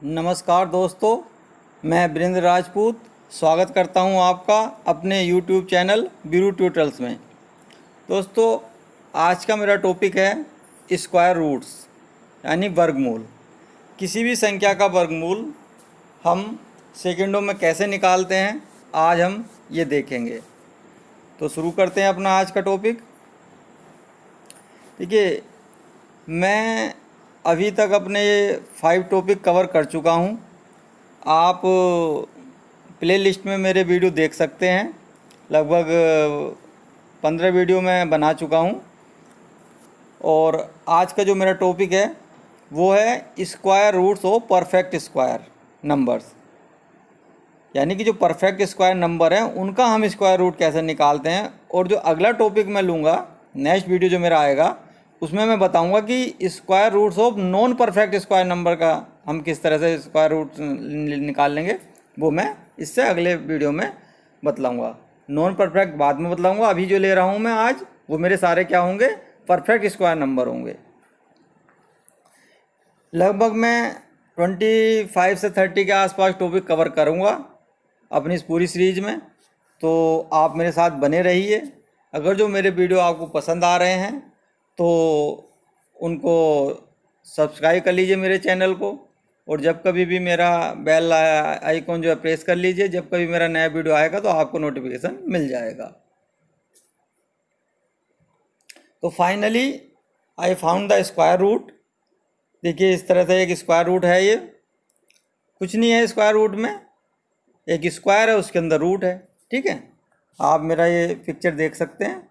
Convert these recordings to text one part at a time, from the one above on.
नमस्कार दोस्तों, मैं वीरेंद्र राजपूत स्वागत करता हूं आपका अपने YouTube चैनल वीरू ट्यूटोरियल्स में। दोस्तों, आज का मेरा टॉपिक है स्क्वायर रूट्स यानी वर्गमूल। किसी भी संख्या का वर्गमूल हम सेकंडों में कैसे निकालते हैं, आज हम ये देखेंगे। तो शुरू करते हैं अपना आज का टॉपिक। देखिए, मैं अभी तक अपने 5 टॉपिक कवर कर चुका हूँ। आप प्ले लिस्ट में मेरे वीडियो देख सकते हैं। लगभग 15 वीडियो मैं बना चुका हूँ। और आज का जो मेरा टॉपिक है वो है square roots of perfect square numbers, यानी कि जो परफेक्ट स्क्वायर नंबर हैं उनका हम स्क्वायर रूट कैसे निकालते हैं। और जो अगला टॉपिक मैं लूँगा, नेक्स्ट वीडियो जो मेरा आएगा, उसमें मैं बताऊंगा कि square roots of non perfect square number का हम किस तरह से स्क्वायर रूट निकाल लेंगे, वो मैं इससे अगले वीडियो में बतलाऊंगा। नॉन परफेक्ट बाद में बतलाऊंगा। अभी जो ले रहा हूँ मैं आज, वो मेरे सारे क्या होंगे, परफेक्ट स्क्वायर नंबर होंगे। लगभग मैं 25 से 30 के आसपास टॉपिक कवर करूँगा अपनी इस पूरी सीरीज में। तो आप मेरे साथ बने रहिए। अगर जो मेरे वीडियो आपको पसंद आ रहे हैं तो उनको सब्सक्राइब कर लीजिए मेरे चैनल को। और जब कभी भी मेरा बेल आइकॉन जो है प्रेस कर लीजिए, जब कभी मेरा नया वीडियो आएगा तो आपको नोटिफिकेशन मिल जाएगा। तो finally I found the square root. देखिए, इस तरह से एक स्क्वायर रूट है। ये कुछ नहीं है, स्क्वायर रूट में एक स्क्वायर है, उसके अंदर रूट है। ठीक है, आप मेरा ये पिक्चर देख सकते हैं,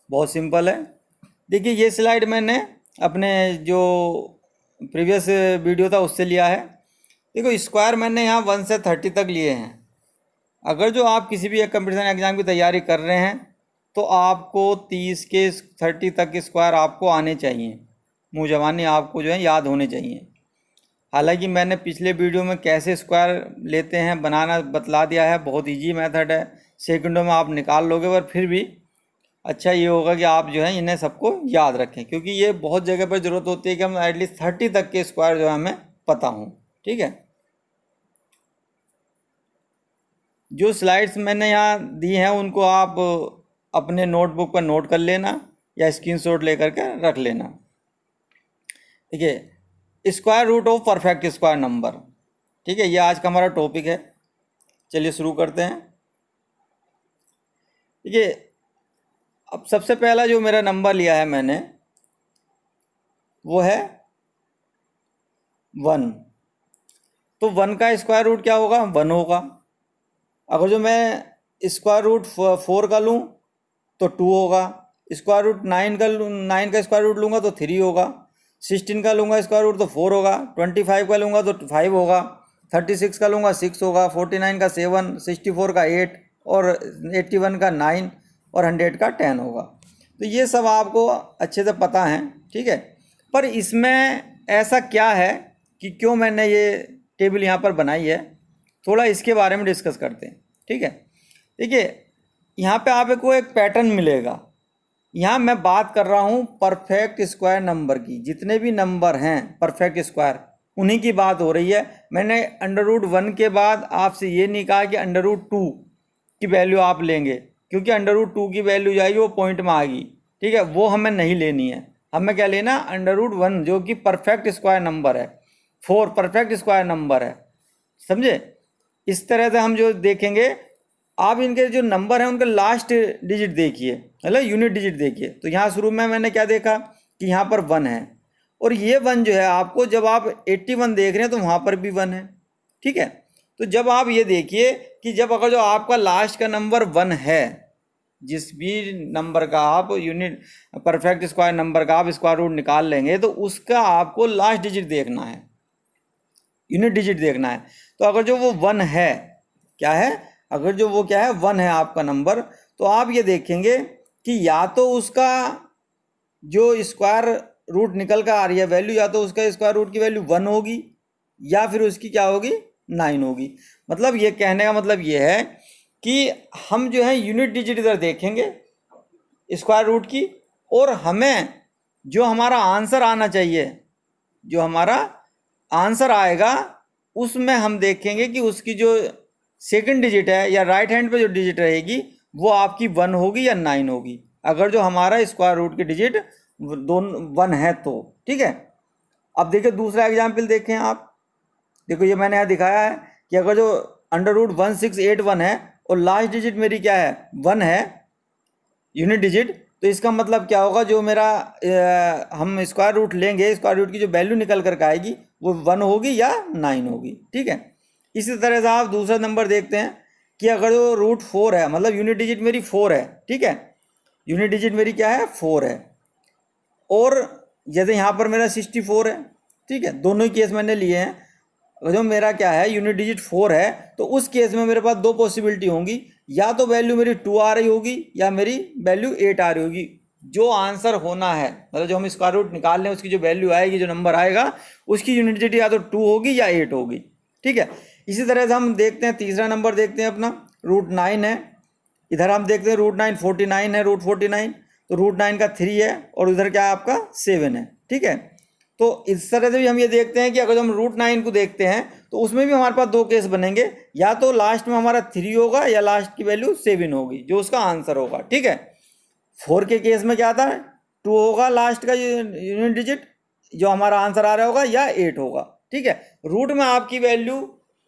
बहुत सिंपल है। देखिए, ये स्लाइड मैंने अपने जो प्रीवियस वीडियो था उससे लिया है। देखो, स्क्वायर मैंने यहाँ 1 से 30 तक लिए हैं। अगर जो आप किसी भी एक कंपटीशन एग्ज़ाम की तैयारी कर रहे हैं तो आपको 30 के 30 तक के स्क्वायर आपको आने चाहिए, मुँह ज़बानी आपको जो है याद होने चाहिए। हालांकि मैंने पिछले वीडियो में कैसे स्क्वायर लेते हैं बनाना बतला दिया है, बहुत इजी मेथड है, सेकंडों में आप निकाल लोगे। पर फिर भी अच्छा ये होगा कि आप जो है इन्हें सबको याद रखें, क्योंकि ये बहुत जगह पर ज़रूरत होती है कि हम एटलीस्ट 30 तक के स्क्वायर जो है हमें पता हों। ठीक है, जो स्लाइड्स मैंने यहाँ दी हैं उनको आप अपने नोटबुक पर नोट कर लेना या स्क्रीनशॉट लेकर के रख लेना। ठीक है, square root of perfect square number. ठीक है, ये आज का हमारा टॉपिक है। चलिए शुरू करते हैं। देखिए, अब सबसे पहला जो मेरा नंबर लिया है मैंने वो है 1। तो 1 का स्क्वायर रूट क्या होगा, 1 होगा। अगर जो मैं स्क्वायर रूट 4 का लूँ तो 2 होगा। स्क्वायर रूट 9 का 9 का स्क्वायर रूट लूँगा तो 3 होगा। 16 का लूँगा स्क्वायर रूट तो 4 होगा। 25 का लूँगा तो 5 होगा। 36 का लूँगा 6 होगा। 49 का 7, 64 का 8 और 81 का 9 और 100 का 10 होगा। तो ये सब आपको अच्छे से पता है। ठीक है, पर इसमें ऐसा क्या है कि क्यों मैंने ये टेबल यहाँ पर बनाई है, थोड़ा इसके बारे में डिस्कस करते हैं। ठीक है, देखिए, यहाँ पे आपको एक पैटर्न मिलेगा। यहाँ मैं बात कर रहा हूँ परफेक्ट स्क्वायर नंबर की। जितने भी नंबर हैं परफेक्ट स्क्वायर, उन्हीं की बात हो रही है। मैंने √1 के बाद आपसे ये नहीं कहा कि √2 की वैल्यू आप लेंगे, क्योंकि √2 की वैल्यू जाएगी वो पॉइंट में आएगी। ठीक है, वो हमें नहीं लेनी है। हमें क्या लेना, √1 जो कि परफेक्ट स्क्वायर नंबर है, 4 परफेक्ट स्क्वायर नंबर है। समझे? इस तरह से हम जो देखेंगे, आप इनके जो नंबर हैं उनके लास्ट डिजिट देखिए, मतलब यूनिट डिजिट देखिए। तो यहाँ शुरू में मैंने क्या देखा कि यहाँ पर 1 है, और ये 1 जो है आपको, जब आप 81 देख रहे हैं तो वहाँ पर भी 1 है। ठीक है, तो जब आप ये देखिए कि जब अगर जो आपका लास्ट का नंबर 1 है, जिस भी नंबर का आप यूनिट परफेक्ट स्क्वायर नंबर का आप स्क्वायर रूट निकाल लेंगे तो उसका आपको लास्ट डिजिट देखना है, यूनिट डिजिट देखना है। तो अगर जो वो 1 है, क्या है, अगर जो वो क्या है 1 है आपका नंबर, तो आप ये देखेंगे कि या तो उसका जो स्क्वायर रूट निकल कर आ रही है वैल्यू, या तो उसका स्क्वायर रूट की वैल्यू 1 होगी या फिर उसकी क्या होगी, 9 होगी। मतलब ये कहने का मतलब ये है कि हम जो है यूनिट डिजिट इधर देखेंगे स्क्वायर रूट की, और हमें जो हमारा आंसर आना चाहिए, जो हमारा आंसर आएगा उसमें हम देखेंगे कि उसकी जो सेकंड डिजिट है या राइट हैंड पे जो डिजिट रहेगी वो आपकी 1 होगी या 9 होगी, अगर जो हमारा स्क्वायर रूट की डिजिट दोनों 1 है तो। ठीक है, अब देखिए दूसरा एग्जाम्पल देखें आप। देखो ये मैंने यहाँ दिखाया है कि अगर जो अंडर रूट 1681 है और लास्ट डिजिट मेरी क्या है 1 है यूनिट डिजिट, तो इसका मतलब क्या होगा, जो मेरा हम स्क्वायर रूट लेंगे, स्क्वायर रूट की जो वैल्यू निकल कर के आएगी वो 1 होगी या 9 होगी। ठीक है, इसी तरह से आप दूसरा नंबर देखते हैं कि अगर जो रूट 4 है, मतलब यूनिट डिजिट मेरी 4 है। ठीक है, यूनिट डिजिट मेरी क्या है 4 है, और जैसे यहाँ पर मेरा 64 है। ठीक है, दोनों ही केस मैंने लिए हैं। जो मेरा क्या है यूनिट डिजिट 4 है, तो उस केस में मेरे पास दो पॉसिबिलिटी होंगी, या तो वैल्यू मेरी 2 आ रही होगी या मेरी वैल्यू 8 आ रही होगी। जो आंसर होना है, मतलब जो हम स्क्वायर रूट निकाल रहे हैं उसकी जो वैल्यू आएगी, जो नंबर आएगा उसकी यूनिट डिजिट या तो 2 होगी या 8 होगी। ठीक है, इसी तरह से हम देखते हैं तीसरा नंबर देखते हैं अपना रूट 9 है। इधर हम देखते हैं रूट 9 49 है, रूट 49, तो रूट 9 का 3 है और उधर क्या है आपका 7 है। ठीक है, तो इस तरह से भी हम ये देखते हैं कि अगर हम रूट 9 को देखते हैं तो उसमें भी हमारे पास दो केस बनेंगे, या तो लास्ट में हमारा 3 होगा या लास्ट की वैल्यू 7 होगी, जो उसका आंसर होगा। ठीक है, 4 के केस में क्या था 2 होगा लास्ट का यूनिट डिजिट, जो हमारा आंसर आ रहा होगा, या 8 होगा। ठीक है, रूट में आपकी वैल्यू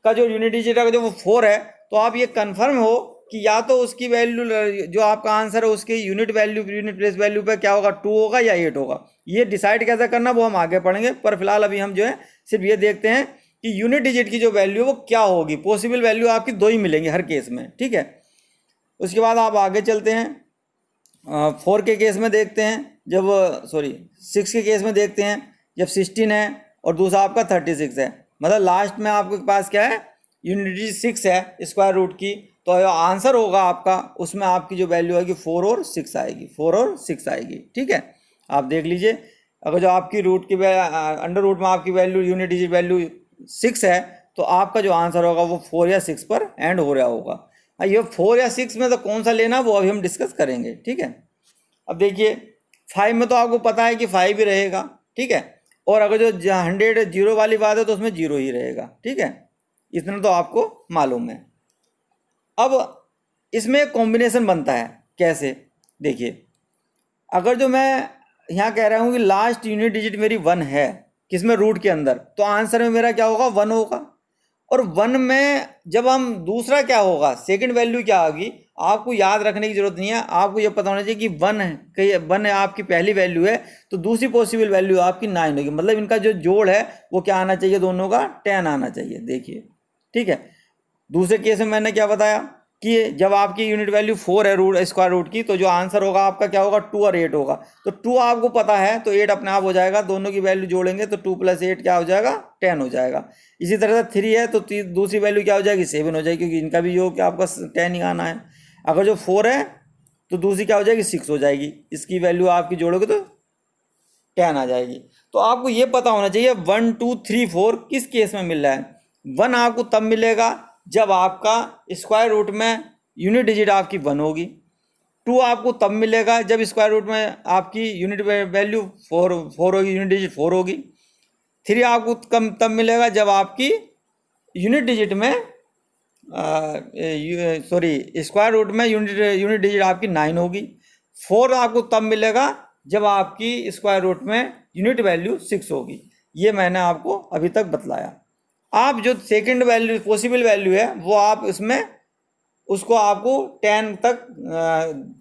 का जो यूनिट डिजिट है जो वो 4 है, तो आप ये कन्फर्म हो कि या तो उसकी वैल्यू जो आपका आंसर है उसकी unit value unit place value पे क्या होगा 2 होगा या 8 होगा। ये डिसाइड कैसे करना वो हम आगे पढ़ेंगे, पर फिलहाल अभी हम जो है सिर्फ ये देखते हैं कि यूनिट डिजिट की जो वैल्यू है वो क्या होगी। पॉसिबल वैल्यू आपकी दो ही मिलेंगी हर केस में। ठीक है, उसके बाद आप आगे चलते हैं 4 के केस में देखते हैं, जब 6 के केस में देखते हैं जब 16 है और दूसरा आपका 36 है, मतलब लास्ट में आपके पास क्या है यूनिट डिजिट 6 है स्क्वायर रूट की, तो आंसर होगा आपका उसमें आपकी जो वैल्यू आएगी 4 और 6 आएगी, 4 और 6 आएगी। ठीक है, आप देख लीजिए अगर जो आपकी रूट की अंडर रूट में आपकी वैल्यू यूनिट डिजिट वैल्यू 6 है, तो आपका जो आंसर होगा वो 4 या 6 पर एंड हो रहा होगा। ये 4 या 6 में तो कौन सा लेना वो अभी हम डिस्कस करेंगे। ठीक है, अब देखिए 5 में तो आपको पता है कि 5 ही रहेगा। ठीक है, और अगर जो 100 जीरो वाली बात है तो उसमें जीरो ही रहेगा। ठीक है, इतना तो आपको मालूम है। अब इसमें एक कॉम्बिनेशन बनता है, कैसे देखिए, अगर जो मैं यहाँ कह रहा हूँ कि लास्ट यूनिट डिजिट मेरी 1 है किसमें रूट के अंदर, तो आंसर में मेरा क्या होगा 1 होगा। और 1 में जब हम दूसरा क्या होगा सेकंड वैल्यू क्या होगी, आपको याद रखने की जरूरत नहीं है, आपको ये पता होना चाहिए कि 1 है, कि 1 है आपकी पहली वैल्यू है, तो दूसरी पॉसिबल वैल्यू आपकी 9 होगी, मतलब इनका जो जोड़ है वो क्या आना चाहिए, दोनों का 10 आना चाहिए। देखिए ठीक है, दूसरे केस में मैंने क्या बताया कि जब आपकी यूनिट वैल्यू 4 है रूट स्क्वायर रूट की, तो जो आंसर होगा आपका क्या होगा 2 और 8 होगा। तो 2 आपको पता है तो 8 अपने आप हो जाएगा, दोनों की वैल्यू जोड़ेंगे तो 2 + 8 क्या हो जाएगा 10 हो जाएगा। इसी तरह से 3 है तो दूसरी वैल्यू क्या हो जाएगी 7 हो जाएगी, क्योंकि इनका भी योग क्या आपका 10 ही आना है। अगर जो 4 है तो दूसरी क्या हो जाएगी 6 हो जाएगी, इसकी वैल्यू आपकी जोड़ोगे तो 10 आ जाएगी। तो आपको ये पता होना चाहिए 1 2 3 4 किस केस में मिल रहा है। 1 आपको तब मिलेगा जब आपका स्क्वायर रूट में यूनिट डिजिट आपकी 1 होगी। 2 आपको तब मिलेगा जब स्क्वायर रूट में आपकी यूनिट वैल्यू 4 होगी, यूनिट डिजिट 4 होगी। 3 आपको कम तब मिलेगा जब आपकी यूनिट डिजिट में स्क्वायर रूट में यूनिट डिजिट आपकी 9 होगी। 4 आपको तब मिलेगा जब आपकी स्क्वायर रूट में यूनिट वैल्यू 6 होगी। ये मैंने आपको अभी तक बतलाया। आप जो सेकंड वैल्यू पॉसिबल वैल्यू है वो आप इसमें उसको आपको 10 तक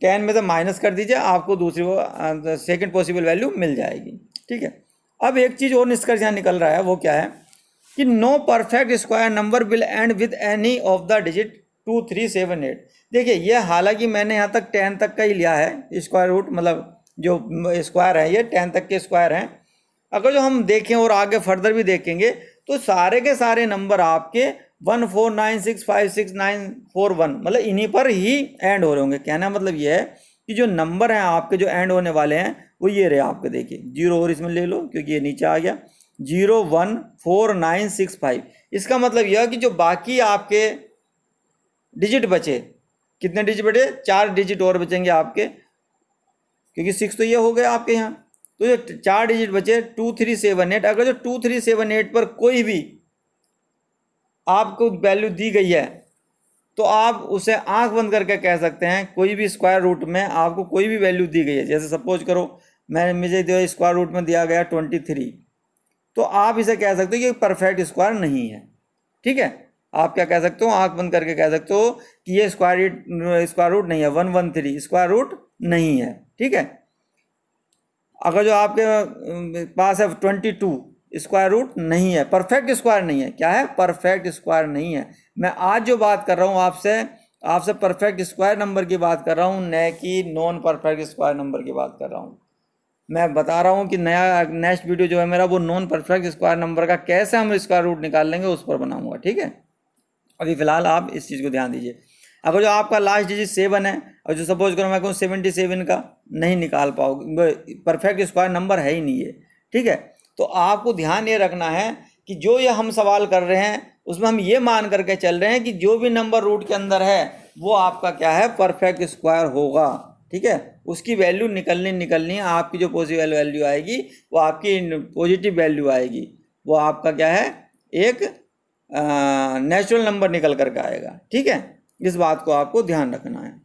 10 में से माइनस कर दीजिए, आपको दूसरी वो सेकंड पॉसिबल वैल्यू मिल जाएगी। ठीक है, अब एक चीज़ और निष्कर्ष यहाँ निकल रहा है, वो क्या है कि no perfect square number will end with any of the digit 2 3 7 8। देखिए ये हालांकि मैंने यहाँ तक 10 तक का ही लिया है स्क्वायर रूट, मतलब जो स्क्वायर है ये 10 तक के स्क्वायर हैं। अगर जो हम देखें और आगे फर्दर भी देखेंगे तो सारे के सारे नंबर आपके 1 4 9 6 5 6 9 4 1, मतलब इन्हीं पर ही एंड हो रहे होंगे। कहना मतलब ये है कि जो नंबर हैं आपके जो एंड होने वाले हैं वो ये रहे आपके। देखिए 0 और इसमें ले लो क्योंकि ये नीचे आ गया, 0 1 4 9 6 5। इसका मतलब यह कि जो बाकी आपके डिजिट बचे, कितने डिजिट बचे 4 डिजिट और बचेंगे आपके, क्योंकि 6 तो ये हो गया आपके यहाँ, तो जो 4 डिजिट बचे 2378, अगर जो 2378 पर कोई भी आपको वैल्यू दी गई है तो आप उसे आंख बंद करके कह सकते हैं, कोई भी स्क्वायर रूट में आपको कोई भी वैल्यू दी गई है, जैसे सपोज करो मुझे स्क्वायर रूट में दिया गया 23, तो आप इसे कह सकते हो कि परफेक्ट स्क्वायर नहीं है। ठीक है, आप क्या कह सकते हो, आंख बंद करके कह सकते हो कि ये स्क्वायर रूट नहीं है, 113 स्क्वायर रूट नहीं है। ठीक है, अगर जो आपके पास है 22 स्क्वायर रूट नहीं है, परफेक्ट स्क्वायर नहीं है। क्या है, परफेक्ट स्क्वायर नहीं है। मैं आज जो बात कर रहा हूँ आपसे परफेक्ट स्क्वायर नंबर की बात कर रहा हूँ, न कि नॉन परफेक्ट स्क्वायर नंबर की बात कर रहा हूँ। मैं बता रहा हूँ कि नेक्स्ट वीडियो जो है मेरा वो नॉन परफेक्ट स्क्वायर नंबर का कैसे हम स्क्वायर रूट निकाल लेंगे उस पर बनाऊंगा। ठीक है, अभी फिलहाल आप इस चीज़ को ध्यान दीजिए। अगर जो आपका लास्ट डिजिट 7 है और जो सपोज करो मैं कहूँ 77 का नहीं निकाल पाओगे, परफेक्ट स्क्वायर नंबर है ही नहीं है। ठीक है, तो आपको ध्यान ये रखना है कि जो ये हम सवाल कर रहे हैं उसमें हम ये मान करके चल रहे हैं कि जो भी नंबर रूट के अंदर है वो आपका क्या है, परफेक्ट स्क्वायर होगा। ठीक है, उसकी वैल्यू निकलनी है, आपकी जो पॉजिटिव वैल्यू आएगी वो आपकी पॉजिटिव वैल्यू आएगी, वो आपका क्या है, एक नेचुरल नंबर निकल करके आएगा। ठीक है, इस बात को आपको ध्यान रखना है।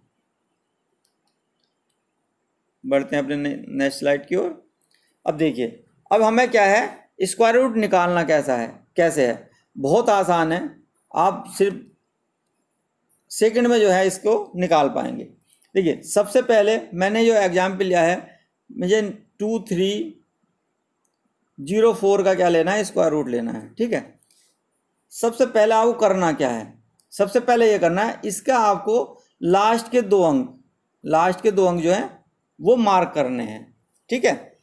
बढ़ते हैं अपने नेक्स्ट स्लाइड की ओर। अब देखिए, अब हमें क्या है, स्क्वायर रूट निकालना कैसे है, बहुत आसान है। आप सिर्फ सेकंड में जो है इसको निकाल पाएंगे। देखिए, सबसे पहले मैंने जो एग्जाम्पल लिया है, मुझे 2304 का क्या लेना है, स्क्वायर रूट लेना है। ठीक है, सबसे पहले आपको करना क्या है, सबसे पहले ये करना है, इसका आपको लास्ट के दो अंक जो है वो मार्क करने हैं। ठीक है,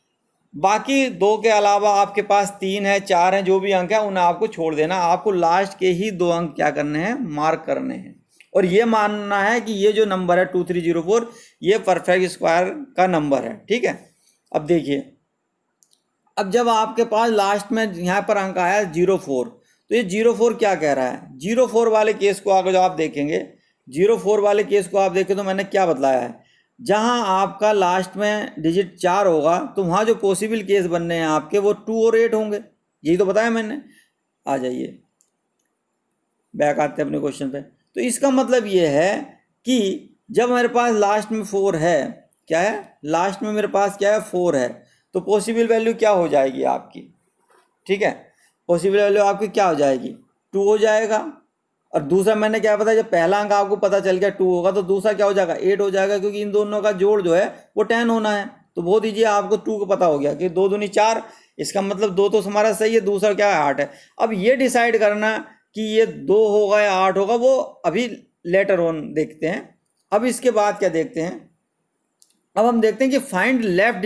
बाकी दो के अलावा आपके पास 3 है 4 है, जो भी अंक है उन्हें आपको छोड़ देना, आपको लास्ट के ही 2 अंक क्या करने हैं, मार्क करने हैं। और ये मानना है कि ये जो नंबर है 2304 ये परफेक्ट स्क्वायर का नंबर है। ठीक है, अब देखिए, अब जब आपके पास लास्ट में यहाँ पर अंक आया 04, तो ये 04 क्या कह रहा है, 04 वाले केस को अगर जो आप देखेंगे, 04 वाले केस को आप देखें तो मैंने क्या बतलाया है, जहां आपका लास्ट में डिजिट 4 होगा तो वहां जो पॉसिबल केस बनने हैं आपके वो 2 और 8 होंगे, यही तो बताया मैंने। आ जाइए, बैक आते हैं अपने क्वेश्चन पे। तो इसका मतलब ये है कि जब मेरे पास लास्ट में 4 है, क्या है, लास्ट में मेरे पास क्या है, 4 है, तो पॉसिबल वैल्यू क्या हो जाएगी आपकी। ठीक है, पॉसिबल वैल्यू आपकी क्या हो जाएगी, 2 हो जाएगा। और दूसरा मैंने क्या पता, जब पहला अंक आपको पता चल गया 2 होगा तो दूसरा क्या हो जाएगा, 8 हो जाएगा, क्योंकि इन दोनों का जोड़ जो है वो 10 होना है। तो बहुत ईजी, आपको 2 को पता हो गया कि 2 दूनी 4, इसका मतलब 2 तो हमारा सही है, दूसरा क्या है 8 है। अब ये डिसाइड करना कि ये 2 होगा या 8 होगा वो अभी लेटर ऑन देखते हैं। अब इसके बाद क्या देखते हैं, अब हम देखते हैं कि फाइंड लेफ्ट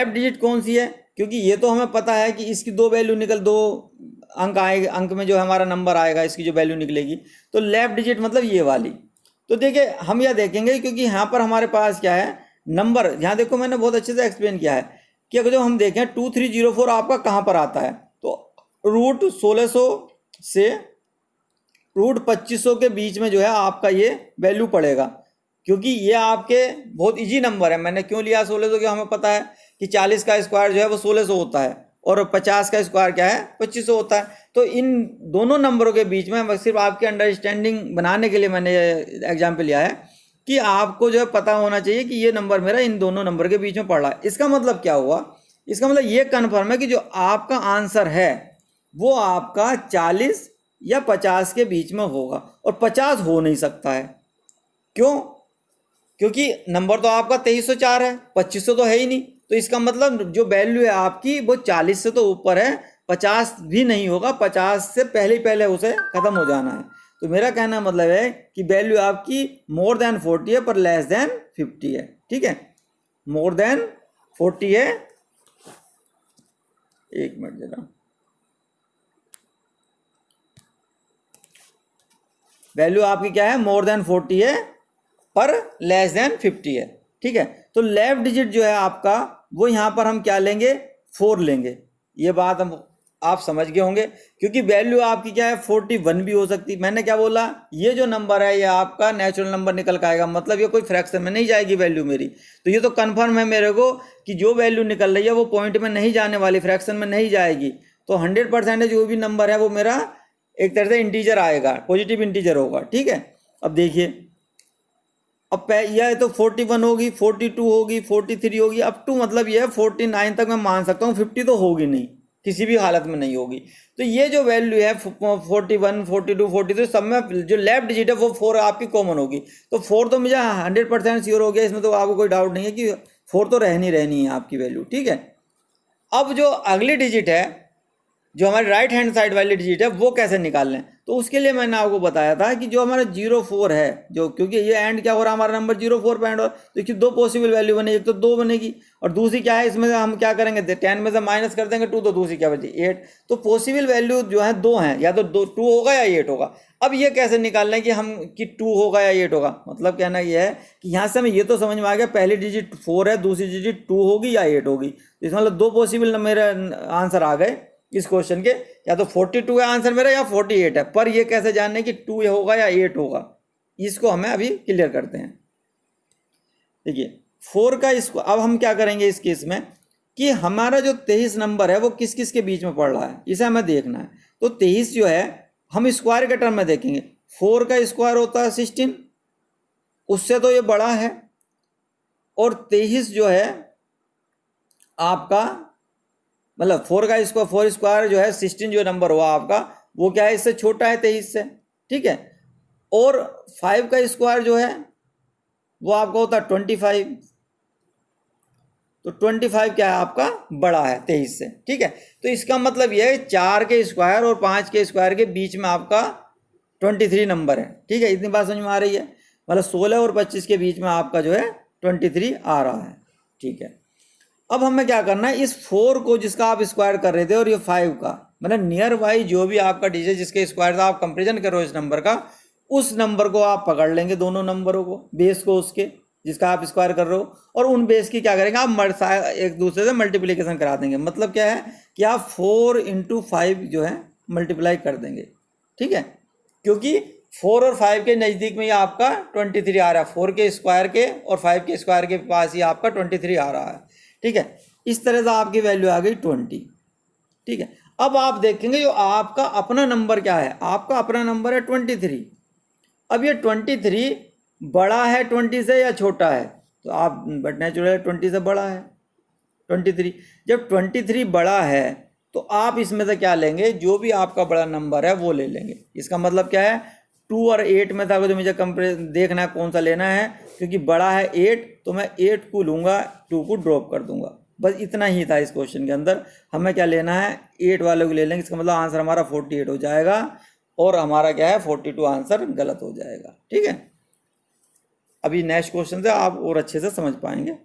डिजिट कौन सी है, क्योंकि ये तो हमें पता है कि इसकी 2 वैल्यू दो अंक आएगा, अंक में जो हमारा नंबर आएगा इसकी जो वैल्यू निकलेगी, तो लेफ्ट डिजिट मतलब ये वाली। तो देखिए, हम यह देखेंगे क्योंकि यहाँ पर हमारे पास क्या है, नंबर, यहाँ देखो मैंने बहुत अच्छे से एक्सप्लेन किया है कि अगर जो हम देखें 2304 आपका कहाँ पर आता है, तो रूट 1600 से रूट 2500 के बीच में जो है आपका ये वैल्यू पड़ेगा, क्योंकि ये आपके बहुत इजी नंबर है। मैंने क्यों लिया 1600, कि हमें पता है कि 40 का स्क्वायर जो है वो 1600 होता है और 50 का स्क्वायर क्या है, 2500 होता है। तो इन दोनों नंबरों के बीच में सिर्फ आपकी अंडरस्टैंडिंग बनाने के लिए मैंने एग्जाम्पल लिया है कि आपको जो है पता होना चाहिए कि ये नंबर मेरा इन दोनों नंबर के बीच में पड़ रहा है। इसका मतलब क्या हुआ, इसका मतलब ये कन्फर्म है कि जो आपका आंसर है वो आपका 40 या 50 के बीच में होगा, और 50 हो नहीं सकता है। क्यों, क्योंकि नंबर तो आपका 2304 है, 2500 तो है ही नहीं। तो इसका मतलब जो वैल्यू है आपकी वो 40 से तो ऊपर है, 50 भी नहीं होगा, 50 से पहले उसे खत्म हो जाना है। तो मेरा कहना मतलब है कि वैल्यू आपकी मोर देन 40 है पर लेस देन 50 है। ठीक है, मोर देन 40 है, एक मिनट जरा, वैल्यू आपकी क्या है, मोर देन 40 है पर लेस देन 50 है। ठीक है, तो लेफ्ट डिजिट जो है आपका वो यहाँ पर हम क्या लेंगे, 4 लेंगे। ये बात हम आप समझ गए होंगे, क्योंकि वैल्यू आपकी क्या है 41 भी हो सकती। मैंने क्या बोला, ये जो नंबर है ये आपका नेचुरल नंबर निकल के आएगा, मतलब ये कोई फ्रैक्शन में नहीं जाएगी वैल्यू मेरी। तो ये तो कन्फर्म है मेरे को कि जो वैल्यू निकल रही है वो पॉइंट में नहीं जाने वाली, फ्रैक्शन में नहीं जाएगी। तो 100% जो भी नंबर है वो मेरा एक तरह से इंटीजर आएगा, पॉजिटिव इंटीजर होगा। ठीक है, अब देखिए, अब यह तो 41 होगी, 42 होगी, 43 होगी, अप टू मतलब यह है 49 तक मैं मान सकता हूँ, 50 तो होगी नहीं, किसी भी हालत में नहीं होगी। तो ये जो वैल्यू है 41, 42, 43 सब में जो लेफ्ट डिजिट है वो 4 आपकी कॉमन होगी। तो 4 तो मुझे 100% श्योर हो गया, इसमें तो आपको कोई डाउट नहीं है कि 4 तो रहनी है आपकी वैल्यू। ठीक है, अब जो अगली डिजिट है, जो हमारी राइट हैंड साइड वाली डिजिट है, वो कैसे निकाल लें, तो उसके लिए मैंने आपको बताया था कि जो हमारा 04 है, जो क्योंकि ये एंड क्या हो रहा है, हमारा नंबर 04 पे एंड हो रहा है, तो इसकी दो पॉसिबल वैल्यू बनेगी, एक तो 2 बनेगी और दूसरी क्या है, इसमें से हम क्या करेंगे 10 में से माइनस कर देंगे 2, तो दूसरी क्या बची 8। तो पॉसिबल वैल्यू जो है 2 हैं, या तो 2 होगा या 8 होगा। अब ये कैसे निकाल लें कि हम कि 2 होगा या 8 होगा, मतलब कहना ये है कि यहाँ से हमें ये तो समझ में आ गया पहली डिजिट 4 है, दूसरी डिजिट 2 होगी या 8 होगी। तो इसमें मतलब 2 पॉसिबल मेरे आंसर आ गए इस क्वेश्चन के, या तो 42 है आंसर मेरा या 48 है। पर ये कैसे जानने कि 2 होगा या 8 होगा, इसको हमें अभी क्लियर करते हैं। देखिए 4 का इसको अब हम क्या करेंगे इस केस में कि हमारा जो 23 नंबर है वो किस किस के बीच में पड़ रहा है, इसे हमें देखना है। तो 23 जो है हम स्क्वायर के टर्म में देखेंगे, 4 का स्क्वायर होता है 16, उससे तो ये बड़ा है, और 23 जो है आपका मतलब 4 का स्क्वायर 4 स्क्वायर जो है 16 जो नंबर हुआ आपका वो क्या है, इससे छोटा है 23 से। ठीक है, और 5 का स्क्वायर जो है वो आपका होता है 25, तो 25 क्या है आपका बड़ा है 23 से। ठीक है, तो इसका मतलब यह है 4 के स्क्वायर और 5 के स्क्वायर के बीच में आपका 23 नंबर है। ठीक है, इतनी बात समझ में आ रही है, मतलब 16 और 25 के बीच में आपका जो है 23 आ रहा है। ठीक है, अब हमें क्या करना है, इस 4 को जिसका आप स्क्वायर कर रहे थे और ये 5 का, मतलब नियर बाई जो भी आपका डिजिट जिसके स्क्वायर था आप कंपेरिजन करो इस नंबर का, उस नंबर को आप पकड़ लेंगे, दोनों नंबरों को, बेस को उसके जिसका आप स्क्वायर कर रहे हो, और उन बेस की क्या करेंगे आप एक दूसरे से मल्टीप्लिकेशन करा देंगे। मतलब क्या है कि आप 4 × 5 जो है मल्टीप्लाई कर देंगे। ठीक है, क्योंकि 4 और 5 के नज़दीक में ही आपका 23 आ रहा है, 4 के स्क्वायर के और 5 के स्क्वायर के पास ही आपका 23 आ रहा है। ठीक है, इस तरह से आपकी वैल्यू आ गई 20। ठीक है, अब आप देखेंगे जो आपका अपना नंबर क्या है, आपका अपना नंबर है 23। अब ये 23 बड़ा है 20 से या छोटा है, तो आप बट नेचुरल 20 से बड़ा है 23। जब 23 बड़ा है तो आप इसमें से क्या लेंगे, जो भी आपका बड़ा नंबर है वो ले लेंगे। इसका मतलब क्या है 2 और 8 में था, तो मुझे कंपेयर देखना है कौन सा लेना है, क्योंकि बड़ा है 8 तो मैं 8 को लूँगा, 2 को ड्रॉप कर दूंगा। बस इतना ही था इस क्वेश्चन के अंदर, हमें क्या लेना है 8 वाले को ले लेंगे। इसका मतलब आंसर हमारा 48 हो जाएगा और हमारा क्या है 42 आंसर गलत हो जाएगा। ठीक है, अभी नेक्स्ट क्वेश्चन से आप और अच्छे से समझ पाएंगे।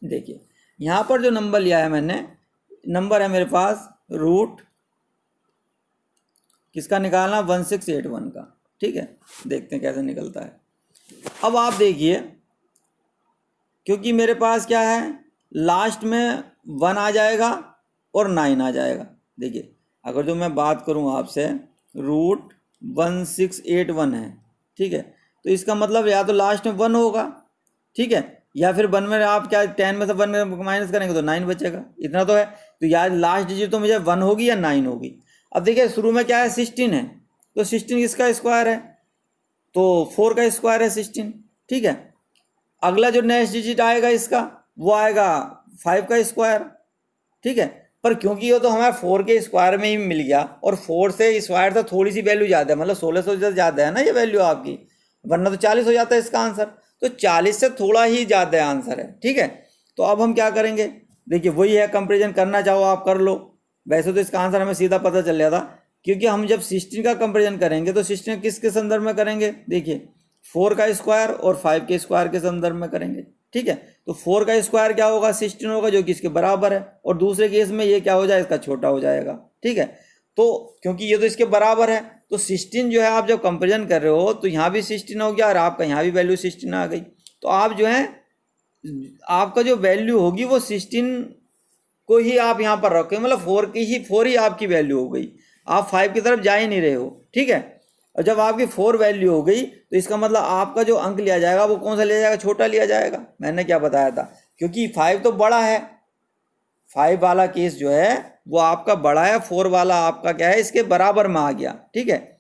देखिए यहाँ पर जो नंबर लिया है मैंने, नंबर है मेरे पास रूट किसका निकालना 1681 का। ठीक है, देखते हैं कैसे निकलता है। अब आप देखिए, क्योंकि मेरे पास क्या है लास्ट में 1 आ जाएगा और 9 आ जाएगा। देखिए अगर जो मैं बात करूं आपसे, रूट 1681 है। ठीक है, तो इसका मतलब या तो लास्ट में 1 होगा, ठीक है, या फिर 1 में आप क्या 10 में से 1 में माइनस करेंगे तो 9 बचेगा, इतना तो है। तो यार लास्ट डिजिट तो मुझे 1 होगी या 9 होगी। अब देखिए शुरू में क्या है 16 है, तो 16 किसका स्क्वायर है, तो 4 का स्क्वायर है 16। ठीक है, अगला जो नेक्स्ट डिजिट आएगा इसका वो आएगा 5 का स्क्वायर। ठीक है, पर क्योंकि ये तो हमें 4 के स्क्वायर में ही मिल गया और 4 से स्क्वायर से थोड़ी सी वैल्यू ज़्यादा है, मतलब 1600 से ज़्यादा है ना ये वैल्यू आपकी, वरना तो 40 हो जाता है इसका आंसर, तो 40 से थोड़ा ही ज़्यादा आंसर है। ठीक है, तो अब हम क्या करेंगे, देखिए वही है, कंपेरिजन करना चाहो आप कर लो। वैसे तो इसका आंसर हमें सीधा पता चल जाता, क्योंकि हम जब 16 का कंपेरिजन करेंगे तो 16 किसके संदर्भ में करेंगे, देखिए 4 का स्क्वायर और 5 के स्क्वायर के संदर्भ में करेंगे। ठीक है, तो 4 का स्क्वायर क्या होगा 16 होगा, जो कि इसके बराबर है, और दूसरे केस में ये क्या हो जाएगा इसका छोटा हो जाएगा। ठीक है, तो क्योंकि ये तो इसके बराबर है, तो 16 जो है आप जब कंपेरिजन कर रहे हो तो यहाँ भी 16 हो गया और आपका यहाँ भी वैल्यू 16 आ गई। तो आप जो है आपका जो वैल्यू होगी वो 16 को ही आप यहाँ पर रखो, मतलब 4 ही आपकी वैल्यू हो गई, आप 5 की तरफ जा ही नहीं रहे हो, ठीक है। और जब आपकी 4 वैल्यू हो गई तो इसका मतलब आपका जो अंक लिया जाएगा वो कौन सा लिया जाएगा, छोटा लिया जाएगा। मैंने क्या बताया था, क्योंकि 5 तो बड़ा है, 5 वाला केस जो है वो आपका बड़ा है, 4 वाला आपका क्या है, इसके बराबर में आ गया, ठीक है,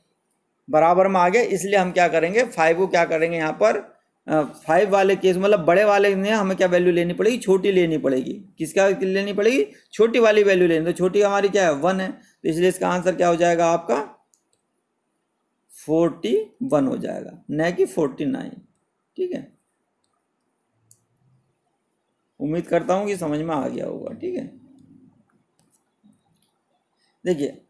बराबर में आ गया। इसलिए हम क्या करेंगे, 5 को क्या करेंगे यहाँ पर, 5 वाले केस मतलब बड़े वाले में हमें क्या वैल्यू लेनी पड़ेगी, छोटी लेनी पड़ेगी। किसका लेनी पड़ेगी, छोटी वाली वैल्यू लेनी, तो छोटी हमारी क्या है 1 है, तो इसलिए इसका आंसर क्या हो जाएगा आपका 41 हो जाएगा, न कि 49, ठीक है। उम्मीद करता हूँ कि समझ में आ गया होगा, ठीक है। देखिए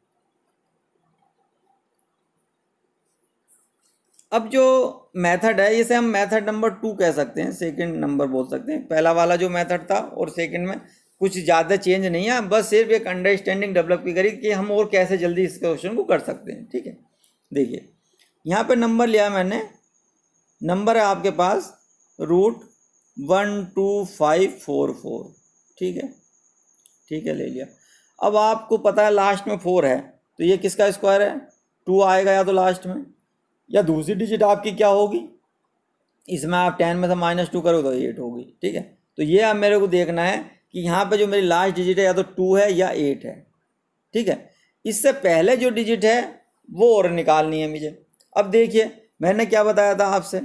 अब जो मेथड है इसे हम मेथड नंबर 2 कह सकते हैं, सेकंड नंबर बोल सकते हैं। पहला वाला जो मेथड था और सेकंड में कुछ ज़्यादा चेंज नहीं है, बस सिर्फ एक अंडरस्टैंडिंग डेवलप की करी कि हम और कैसे जल्दी इस क्वेश्चन को कर सकते हैं, ठीक है। देखिए यहाँ पे नंबर लिया मैंने, नंबर है आपके पास √12544, ठीक है, ठीक है, ले लिया। अब आपको पता है लास्ट में 4 है, तो ये किसका स्क्वायर है, 2 आएगा या तो लास्ट में, या दूसरी डिजिट आपकी क्या होगी, इसमें आप 10 में से -2 करो तो 8 होगी, ठीक है। तो ये अब मेरे को देखना है कि यहाँ पे जो मेरी लास्ट डिजिट है या तो 2 है या 8 है, ठीक है। इससे पहले जो डिजिट है वो और निकालनी है मुझे। अब देखिए मैंने क्या बताया था आपसे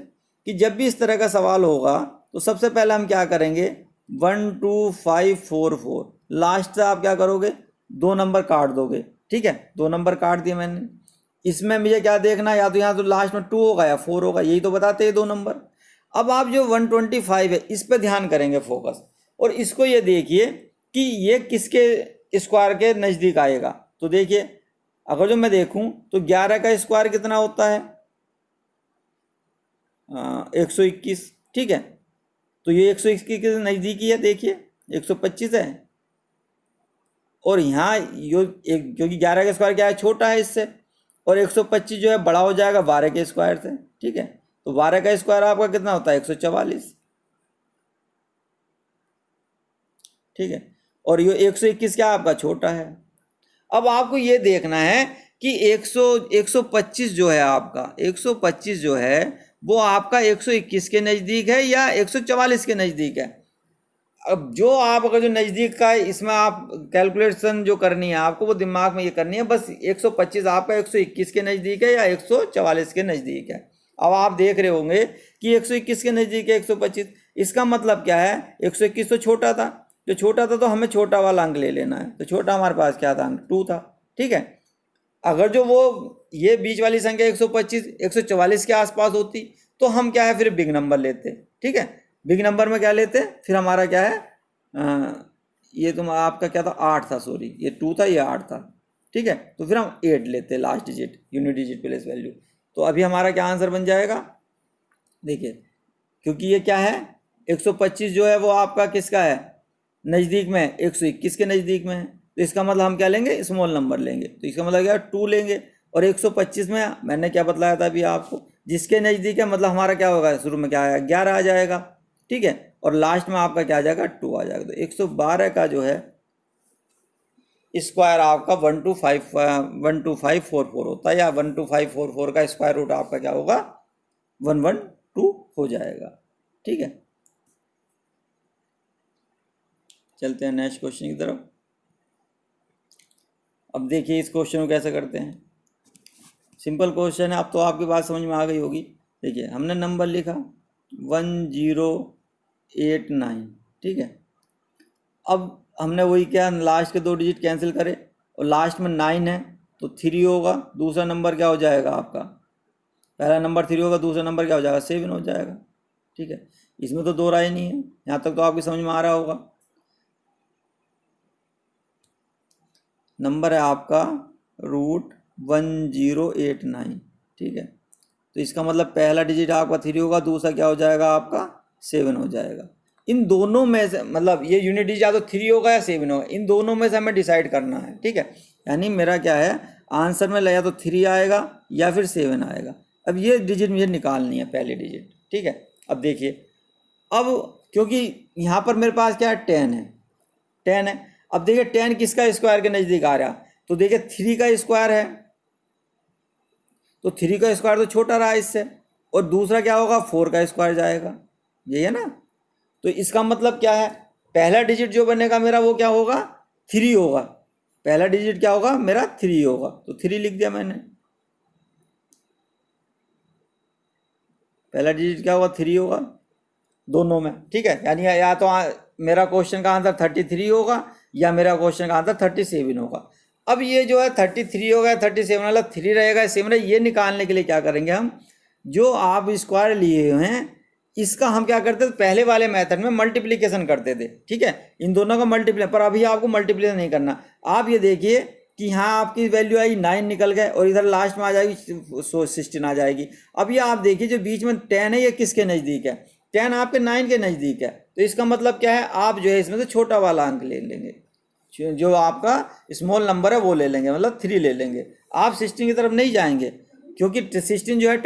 कि जब भी इस तरह का सवाल होगा तो सबसे पहले हम क्या करेंगे, 12544 लास्ट से आप क्या करोगे, 2 नंबर काट दोगे, ठीक है, 2 नंबर काट दिए मैंने। इसमें मुझे क्या देखना है, या तो यहाँ तो लास्ट में 2 होगा या 4 होगा, यही तो बताते हैं 2 नंबर। अब आप जो 125 है इस पे ध्यान करेंगे फोकस, और इसको ये देखिए कि ये किसके स्क्वायर के नज़दीक आएगा। तो देखिए अगर जो मैं देखूं तो 11 का स्क्वायर कितना होता है, 121, ठीक है। तो ये 121 के नज़दीकी है, देखिए 125 है, और यहाँ यो एक, क्योंकि 11 का स्क्वायर क्या है, छोटा है इससे, और 125 जो है बड़ा हो जाएगा 12 के स्क्वायर से, ठीक है। तो 12 का स्क्वायर आपका कितना होता है, 144, ठीक है। और ये 121 क्या आपका छोटा है। अब आपको ये देखना है कि 125 जो है आपका, 125 जो है वो आपका 121 के नज़दीक है या 144 के नज़दीक है। अब जो आप अगर जो नज़दीक का है इसमें आप कैलकुलेशन जो करनी है आपको वो दिमाग में ये करनी है, बस 125 आपका 121 के नज़दीक है या 144 के नज़दीक है। अब आप देख रहे होंगे कि 121 के नज़दीक है 125, इसका मतलब क्या है, 121 तो छोटा था, जो छोटा था तो हमें छोटा वाला अंक ले लेना है, तो छोटा हमारे पास क्या था, अंक 2 था, ठीक है। अगर जो वो ये बीच वाली संख्या 125 144 के आसपास होती तो हम क्या है फिर बिग नंबर लेते, ठीक है। बिग नंबर में क्या लेते, फिर हमारा क्या है, ये तुम आपका क्या था 8 था, सॉरी ये 2 था, ये 8 था, ठीक है। तो फिर हम 8 लेते last digit, unit digit place value. तो अभी हमारा क्या आंसर बन जाएगा, देखिए क्योंकि ये क्या है 125 जो है वो आपका किसका है, नज़दीक में 121 के नज़दीक में है, तो इसका मतलब हम क्या लेंगे, स्मॉल नंबर लेंगे, तो इसका मतलब क्या 2 लेंगे। और 125 में मैंने क्या बतलाया था अभी आपको, जिसके नज़दीक है मतलब हमारा क्या होगा, शुरू में क्या आएगा 11 आ जाएगा, ठीक है, और लास्ट में आपका क्या आ जाएगा 2 आ जाएगा। तो 112 का जो है स्क्वायर आपका 12544 होता है, या 12544 का स्क्वायर रूट आपका क्या होगा 112 हो जाएगा, ठीक है। चलते हैं नेक्स्ट क्वेश्चन की तरफ। अब देखिए इस क्वेश्चन को कैसे करते हैं, सिंपल क्वेश्चन है, अब तो आपकी बात समझ में आ गई होगी। देखिए हमने नंबर लिखा 1089, ठीक है। अब हमने वही क्या, लास्ट के 2 डिजिट कैंसिल करे और लास्ट में 9 है तो 3 होगा, दूसरा नंबर क्या हो जाएगा आपका, पहला नंबर 3 होगा, दूसरा नंबर क्या हो जाएगा 7 हो जाएगा, ठीक है। इसमें तो दो राय नहीं है, यहाँ तक तो आपकी समझ में आ रहा होगा। नंबर है आपका √1089, ठीक है। तो इसका मतलब पहला डिजिट आपका 3 होगा, दूसरा क्या हो जाएगा आपका 7 हो जाएगा। इन दोनों में से मतलब ये यूनिट डिजिट या तो 3 होगा या 7 होगा, इन दोनों में से हमें डिसाइड करना है, ठीक है। यानी मेरा क्या है आंसर में या तो 3 आएगा या फिर 7 आएगा। अब ये डिजिट मुझे निकालनी है पहली डिजिट, ठीक है। अब देखिए अब क्योंकि यहाँ पर मेरे पास क्या है 10 है, 10 है, अब देखिए 10 किसका स्क्वायर के नज़दीक आ रहा, तो देखिए 3 का स्क्वायर है, तो 3 का स्क्वायर तो छोटा रहा इससे, और दूसरा क्या होगा 4 का स्क्वायर जाएगा, यही है ना। तो इसका मतलब क्या है, पहला डिजिट जो बनेगा मेरा वो क्या होगा 3 होगा, पहला डिजिट क्या होगा मेरा 3 होगा, तो 3 लिख दिया मैंने, पहला डिजिट क्या होगा 3 होगा दोनों में, ठीक है। यानी या तो मेरा क्वेश्चन का आंसर 33 होगा या मेरा क्वेश्चन का आंसर 37 होगा। अब ये जो है 33 होगा 37 वाला 3 रहेगा सेम रहे, ये निकालने के लिए क्या करेंगे हम, जो आप स्क्वायर लिए हुए हैं इसका हम क्या करते थे पहले वाले मेथड में मल्टीप्लिकेशन करते थे, ठीक है, इन दोनों का मल्टीप्लाई, पर अभी आपको मल्टीप्लिकेशन नहीं करना। आप ये देखिए कि यहाँ आपकी वैल्यू आई 9 निकल गए और इधर लास्ट में आ जाएगी 16 आ जाएगी। अब ये आप देखिए जो बीच में 10 है ये किसके नज़दीक है, 10 आपके 9 के नज़दीक है, तो इसका मतलब क्या है आप जो है इसमें से छोटा वाला अंक ले लेंगे, जो आपका स्मॉल नंबर है वो ले लेंगे, मतलब 3 ले लेंगे। आप 16 की तरफ नहीं जाएंगे क्योंकि 16 जो है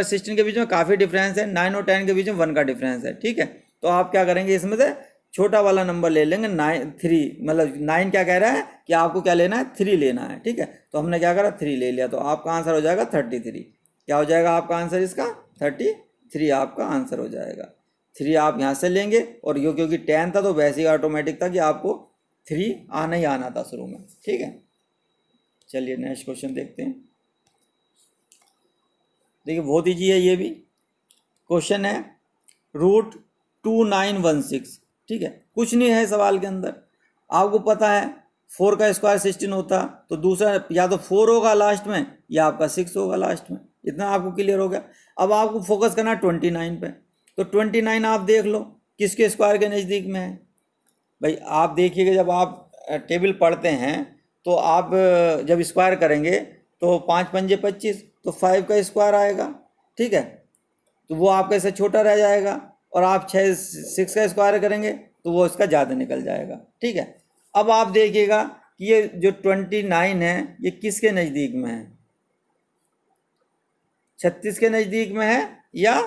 16 के बीच में काफ़ी डिफरेंस है, 9 और 10 के बीच में 1 का डिफरेंस है, ठीक है। तो आप क्या करेंगे इसमें से छोटा वाला नंबर ले लेंगे 3, मतलब 9 क्या कह रहा है कि आपको क्या लेना है 3 लेना है, ठीक है। तो हमने क्या करा 3 ले लिया, तो आपका आंसर हो जाएगा 33। क्या हो जाएगा आपका आंसर इसका 33 आपका आंसर हो जाएगा। 3 आप यहाँ से लेंगे और यो क्योंकि 10 था तो वैसे ही ऑटोमेटिक था कि आपको 3 आना ही आना था शुरू में, ठीक है। चलिए नेक्स्ट क्वेश्चन देखते हैं। देखिए बहुत ईजी है ये भी, क्वेश्चन है √2916, ठीक है, कुछ नहीं है सवाल के अंदर। आपको पता है 4 का स्क्वायर 16 होता, तो दूसरा या तो 4 होगा लास्ट में या आपका 6 होगा लास्ट में, इतना आपको क्लियर हो गया। अब आपको फोकस करना है 29 पे, तो 29 आप देख लो किसके स्क्वायर के नज़दीक में है। भाई आप देखिएगा जब आप टेबल पढ़ते हैं तो आप जब स्क्वायर करेंगे तो 5 पंजे 25, तो 5 का स्क्वायर आएगा, ठीक है, तो वो आपका इससे छोटा रह जाएगा, और आप 6 का स्क्वायर करेंगे तो वो इसका ज़्यादा निकल जाएगा, ठीक है। अब आप देखिएगा कि ये जो 29 है ये किसके नज़दीक में है, 36 के नज़दीक में है या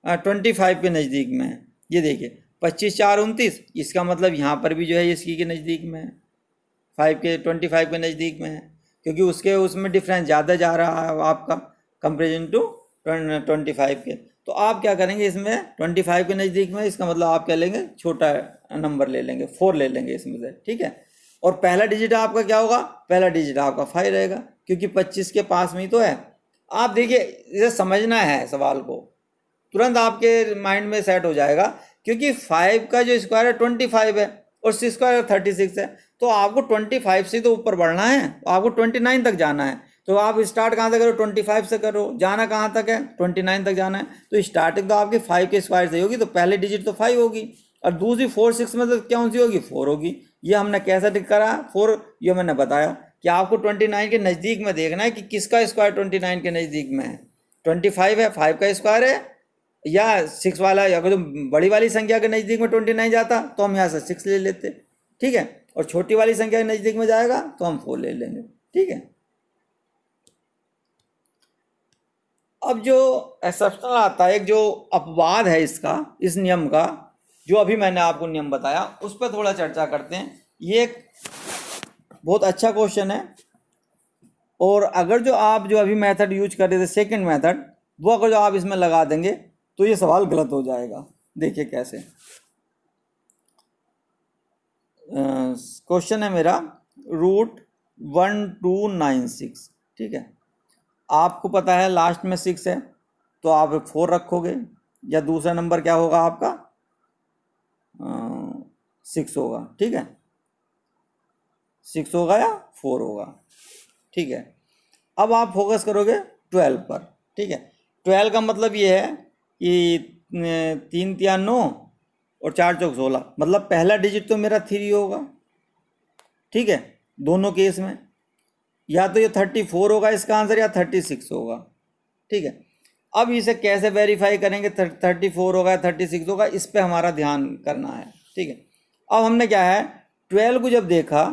25 के नज़दीक में है। ये देखिए 25 4 29, इसका मतलब यहाँ पर भी जो है इसी के नज़दीक में है, 25 के नज़दीक में है, क्योंकि उसके उसमें डिफरेंस ज़्यादा जा रहा है आपका कंपेरिजन टू 25 के। तो आप क्या करेंगे इसमें 25 के नज़दीक में, इसका मतलब आप क्या लेंगे छोटा नंबर ले लेंगे, 4 ले लेंगे इसमें से, ठीक है। और पहला डिजिट आपका क्या होगा, पहला डिजिट आपका 5 रहेगा क्योंकि 25 के पास में ही तो है। आप देखिए इसे समझना है सवाल को, तुरंत आपके माइंड में सेट हो जाएगा, क्योंकि 5 का जो स्क्वायर है 25 है और 6 स्क्वायर 36 है, तो आपको 25 से तो ऊपर बढ़ना है, तो आपको 29 तक जाना है। तो आप स्टार्ट कहाँ से करो 25 से करो, जाना कहाँ तक है 29 तक जाना है, तो स्टार्टिंग तो आपके 5 के स्क्वायर से होगी, तो पहले डिजिट तो 5 होगी और दूसरी 4 6 में तो कौन सी होगी 4 होगी। ये हमने कैसा टिक करा 4, ये मैंने बताया कि आपको 29 के नज़दीक में देखना है कि किसका स्क्वायर 29 के नज़दीक में है। 25 है 5 का स्क्वायर है या 6 वाला, अगर तो बड़ी वाली संख्या के नज़दीक में 29 जाता तो हम यहाँ से 6 ले लेते, ठीक है, और छोटी वाली संख्या के नज़दीक में जाएगा तो हम 4 ले लेंगे, ठीक है। अब जो एक्सेप्शनल आता है, एक जो अपवाद है इसका, इस नियम का जो अभी मैंने आपको नियम बताया उस पर थोड़ा चर्चा करते हैं। ये एक बहुत अच्छा क्वेश्चन है, और अगर जो आप जो अभी मेथड यूज कर रहे थे सेकंड मेथड, वो अगर जो आप इसमें लगा देंगे तो ये सवाल गलत हो जाएगा। देखिए कैसे, क्वेश्चन है मेरा √1296, ठीक है, आपको पता है लास्ट में 6 है तो आप 4 रखोगे, या दूसरा नंबर क्या होगा आपका 6 होगा, ठीक है, 6 होगा या 4 होगा, ठीक है। अब आप फोकस करोगे 12 पर, ठीक है। 12 का मतलब ये है कि 3 3 9 और 4 4 16, मतलब पहला डिजिट तो मेरा 3 होगा, ठीक है, दोनों केस में या तो ये 34 होगा इसका आंसर या 36 होगा, ठीक है। अब इसे कैसे वेरीफाई करेंगे 34 होगा 36 होगा, इस पे हमारा ध्यान करना है, ठीक है। अब हमने क्या है 12 को जब देखा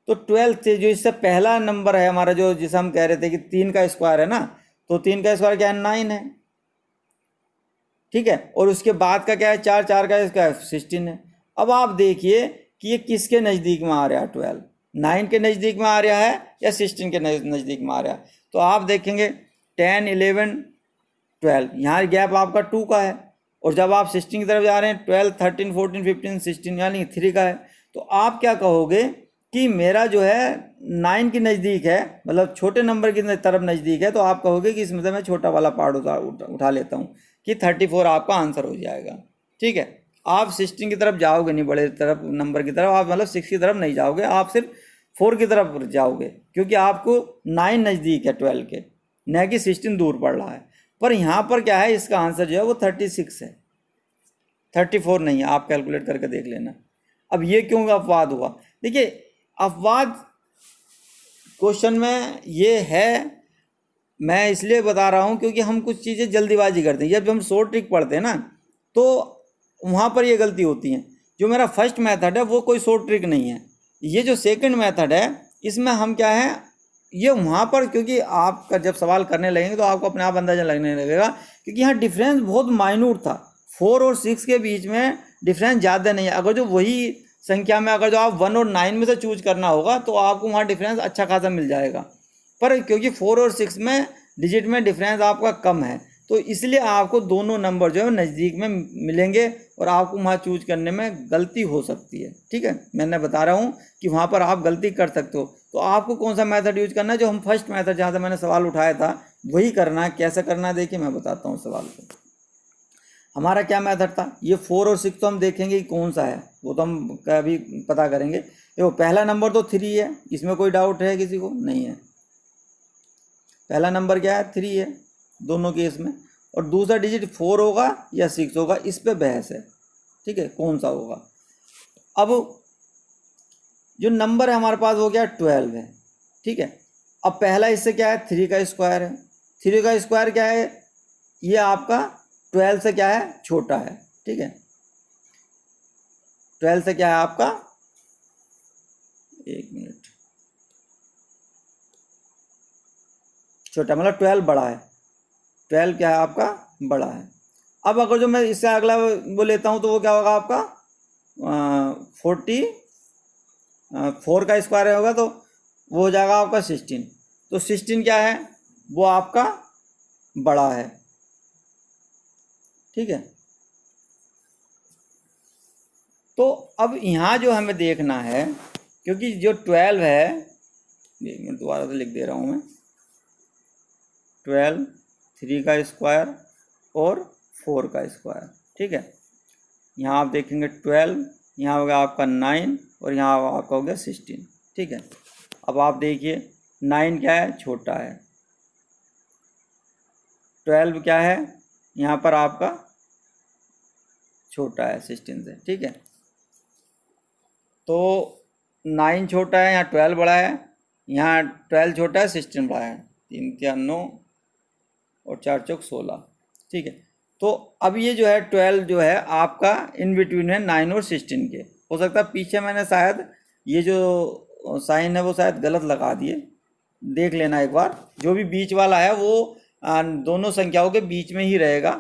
तो 12 से जो इससे पहला नंबर है हमारा, जो जिसे हम कह रहे थे कि 3 का स्क्वायर है ना, तो 3 का स्क्वायर क्या है 9 है, ठीक है, और उसके बाद का क्या है 4 4 का स्क्वायर 16 है। अब आप देखिए कि ये किसके नज़दीक में आ रहा है, 12 9 के नज़दीक में आ रहा है या 16 के नज़दीक में आ रहा है। तो आप देखेंगे 10 11 12, यहाँ गैप आपका 2 का है, और जब आप 16 की तरफ जा रहे हैं 12 13 14 15 16 यानी 3 का है। तो आप क्या कहोगे कि मेरा जो है 9 के नज़दीक है, मतलब छोटे नंबर की तरफ नज़दीक है, तो आप कहोगे कि इसमें से मैं छोटा वाला पार्ट उठा लेता हूँ कि 34 आपका आंसर हो जाएगा। ठीक है, आप 16 की तरफ जाओगे नहीं, बड़े तरफ नंबर की तरफ, आप मतलब 6 की तरफ नहीं जाओगे, आप सिर्फ 4 की तरफ जाओगे, क्योंकि आपको 9 नज़दीक है 12 के, न कि 16 दूर पड़ रहा है। पर यहाँ पर क्या है, इसका आंसर जो है वो 36 है, 34 नहीं है। आप कैलकुलेट करके देख लेना। अब ये क्यों अपवाद हुआ? देखिए, अपवाद क्वेश्चन में ये है, मैं इसलिए बता रहा हूँ क्योंकि हम कुछ चीज़ें जल्दीबाजी करते हैं। जब हम शॉर्ट ट्रिक पढ़ते हैं ना, तो वहाँ पर ये गलती होती है। जो मेरा फर्स्ट मेथड है वो कोई शॉर्ट ट्रिक नहीं है। ये जो सेकंड मेथड है, इसमें हम क्या है, ये वहाँ पर, क्योंकि आपका जब सवाल करने लगेंगे तो आपको अपने आप अंदाजा लगने लगेगा, क्योंकि यहाँ डिफरेंस बहुत माइन्यूट था। 4 और 6 के बीच में डिफरेंस ज़्यादा नहीं है। अगर जो वही संख्या में अगर जो आप 1 और 9 में से चूज करना होगा तो आपको वहाँ डिफरेंस अच्छा खासा मिल जाएगा। पर क्योंकि 4 और 6 में डिजिट में डिफरेंस आपका कम है, तो इसलिए आपको दोनों नंबर जो है नज़दीक में मिलेंगे और आपको वहाँ चूज करने में गलती हो सकती है। ठीक है, मैंने बता रहा हूँ कि वहाँ पर आप गलती कर सकते हो। तो आपको कौन सा मेथड यूज करना है? जो हम फर्स्ट मेथड जहाँ से मैंने सवाल उठाया था वही करना है। कैसे करना है देखिए, मैं बताता हूँ सवाल को। हमारा क्या मेथड था? ये 4 और 6 तो हम देखेंगे कि कौन सा है, वो तो हम कभी पता करेंगे। देखो, पहला नंबर तो 3 है, इसमें कोई डाउट है किसी को? नहीं है। पहला नंबर क्या है? 3 है दोनों केस में। और दूसरा डिजिट 4 होगा या 6 होगा, इस पे बहस है। ठीक है, कौन सा होगा? अब जो नंबर है हमारे पास वो क्या है? 12 है। ठीक है, अब पहला इससे क्या है? 3 का स्क्वायर है। 3 का स्क्वायर क्या है? ये आपका 12 से क्या है? छोटा है। ठीक है, 12 से क्या है आपका? एक मिनट, छोटा मतलब 12 बड़ा है। 12 क्या है आपका? बड़ा है। अब अगर जो मैं इससे अगला वो लेता हूँ तो वो क्या होगा आपका? 4 का स्क्वायर होगा तो वो हो जाएगा आपका 16। तो 16 क्या है? वो आपका बड़ा है। ठीक है, तो अब यहाँ जो हमें देखना है, क्योंकि जो 12 है, एक मिनट दोबारा से लिख दे रहा हूँ मैं, 12, 3 का स्क्वायर और 4 का स्क्वायर। ठीक है, यहाँ आप देखेंगे 12, यहाँ होगा आपका 9 और यहाँ आपका हो गया 16। ठीक है, अब आप देखिए 9 क्या है? छोटा है। 12 क्या है? यहाँ पर आपका छोटा है 16 से। ठीक है, तो 9 छोटा है, यहाँ 12 बड़ा है, यहाँ 12 छोटा है, 16 बड़ा है। 3 क्या 9 और 4 चौक 16। ठीक है, तो अब ये जो है 12 जो है आपका इन बिटवीन है 9 और 16 के। हो सकता है पीछे मैंने शायद ये जो साइन है वो शायद गलत लगा दिए, देख लेना एक बार। जो भी बीच वाला है वो दोनों संख्याओं के बीच में ही रहेगा,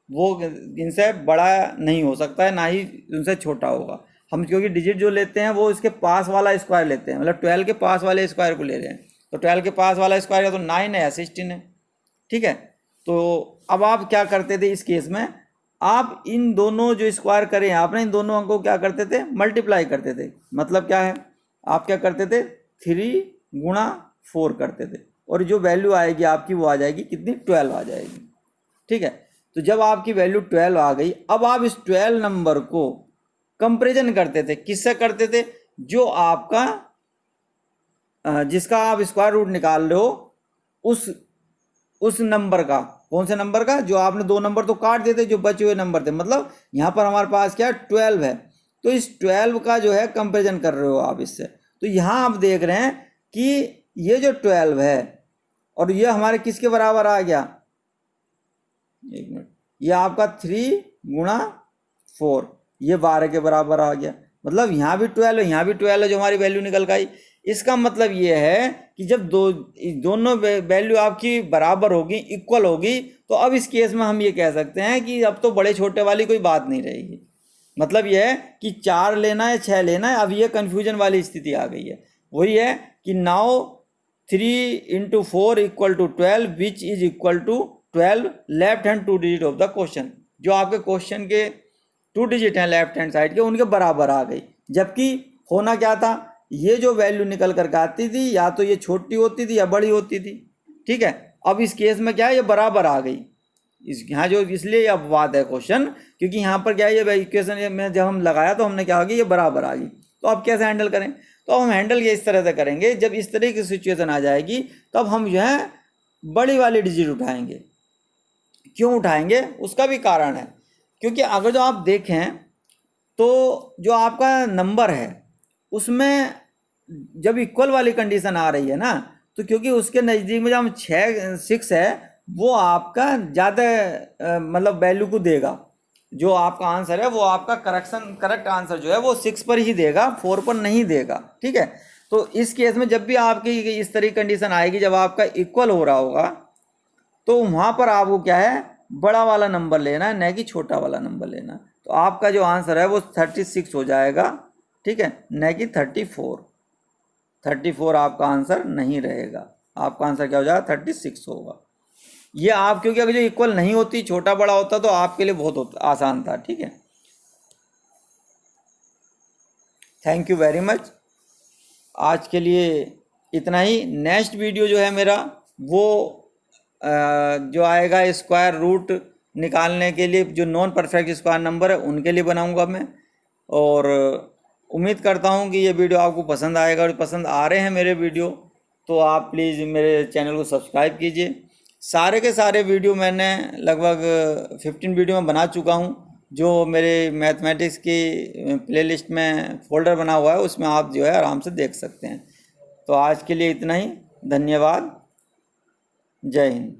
वो इनसे बड़ा नहीं हो सकता है, ना ही उनसे छोटा होगा। हम क्योंकि डिजिट जो लेते हैं वो इसके पास वाला स्क्वायर लेते हैं, मतलब 12 के पास वाले स्क्वायर को ले रहे हैं। तो 12 के पास वाला स्क्वायर या तो 9 है या 16 है। ठीक है, तो अब आप क्या करते थे इस केस में? आप इन दोनों जो स्क्वायर करें आपने, इन दोनों अंकों को क्या करते थे? मल्टीप्लाई करते थे। मतलब क्या है? आप क्या करते थे? 3 गुणा 4 करते थे, और जो वैल्यू आएगी आपकी वो आ जाएगी कितनी? 12 आ जाएगी। ठीक है, तो जब आपकी वैल्यू 12 आ गई, अब आप इस 12 नंबर को कंपेरिजन करते थे। किससे करते थे? जो आपका जिसका आप स्क्वायर रूट निकाल रहे हो उस नंबर का। कौन से नंबर का? जो आपने 2 नंबर तो काट देते, जो बचे हुए नंबर थे। मतलब यहाँ पर हमारे पास क्या 12 है, तो इस 12 का जो है कंपेरिजन कर रहे हो आप इससे। तो यहाँ आप देख रहे हैं कि ये जो 12 है और ये हमारे किसके बराबर आ गया? एक मिनट, ये आपका 3 गुणा 4, ये 12 के बराबर आ गया। मतलब यहाँ भी 12 है, यहाँ भी 12 है, जो हमारी वैल्यू निकल गई। इसका मतलब ये है कि जब दोनों वैल्यू आपकी बराबर होगी, इक्वल होगी, तो अब इस केस में हम ये कह सकते हैं कि अब तो बड़े छोटे वाली कोई बात नहीं रहेगी। मतलब यह है कि 4 लेना है 6 लेना है। अब ये कन्फ्यूजन वाली स्थिति आ गई है। वही है कि now 3 × 4 = 12 which is equal to 12 left hand 2 digit of the question. जो आपके क्वेश्चन के 2 डिजिट हैं लेफ्ट हैंड साइड के, उनके बराबर आ गई। जबकि होना क्या था, ये जो वैल्यू निकल करके आती थी या तो ये छोटी होती थी या बड़ी होती थी। ठीक है, अब इस केस में क्या है, ये बराबर आ गई। इस यहाँ जो इसलिए अब बात है क्वेश्चन, क्योंकि यहाँ पर क्या है, ये इक्वेशन में जब हम लगाया तो हमने क्या होगी, ये बराबर आ गई। तो अब कैसे हैंडल करें, तो हम हैंडल ये इस तरह से करेंगे, जब इस तरह की सिचुएशन आ जाएगी तब हम जो है बड़ी वाली डिजिट उठाएंगे। क्यों उठाएंगे, उसका भी कारण है। क्योंकि अगर जो आप देखें तो जो आपका नंबर है उसमें जब इक्वल वाली कंडीशन आ रही है ना, तो क्योंकि उसके नज़दीक में जो हम 6 है वो आपका ज़्यादा मतलब वैल्यू को देगा। जो आपका आंसर है वो आपका करेक्ट आंसर जो है वो 6 पर ही देगा, 4 पर नहीं देगा। ठीक है, तो इस केस में जब भी आपकी इस तरह की कंडीशन आएगी, जब आपका इक्वल हो रहा होगा, तो वहाँ पर आपको क्या है, बड़ा वाला नंबर लेना है, न कि छोटा वाला नंबर लेना। तो आपका जो आंसर है वो 36 हो जाएगा। ठीक है, न कि 34 आपका आंसर नहीं रहेगा। आपका आंसर क्या हो जाएगा, 36 होगा। ये आप क्योंकि अगर जो इक्वल नहीं होती, छोटा बड़ा होता, तो आपके लिए बहुत आसान था। ठीक है, थैंक यू वेरी मच। आज के लिए इतना ही। नेक्स्ट वीडियो जो है मेरा वो जो आएगा स्क्वायर रूट निकालने के लिए, जो नॉन परफेक्ट स्क्वायर नंबर है उनके लिए बनाऊंगा मैं। और उम्मीद करता हूं कि ये वीडियो आपको पसंद आएगा, और पसंद आ रहे हैं मेरे वीडियो तो आप प्लीज़ मेरे चैनल को सब्सक्राइब कीजिए। सारे के सारे वीडियो मैंने लगभग 15 वीडियो में बना चुका हूं, जो मेरे मैथमेटिक्स की प्लेलिस्ट में फ़ोल्डर बना हुआ है, उसमें आप जो है आराम से देख सकते हैं। तो आज के लिए इतना ही। धन्यवाद। जय हिंद।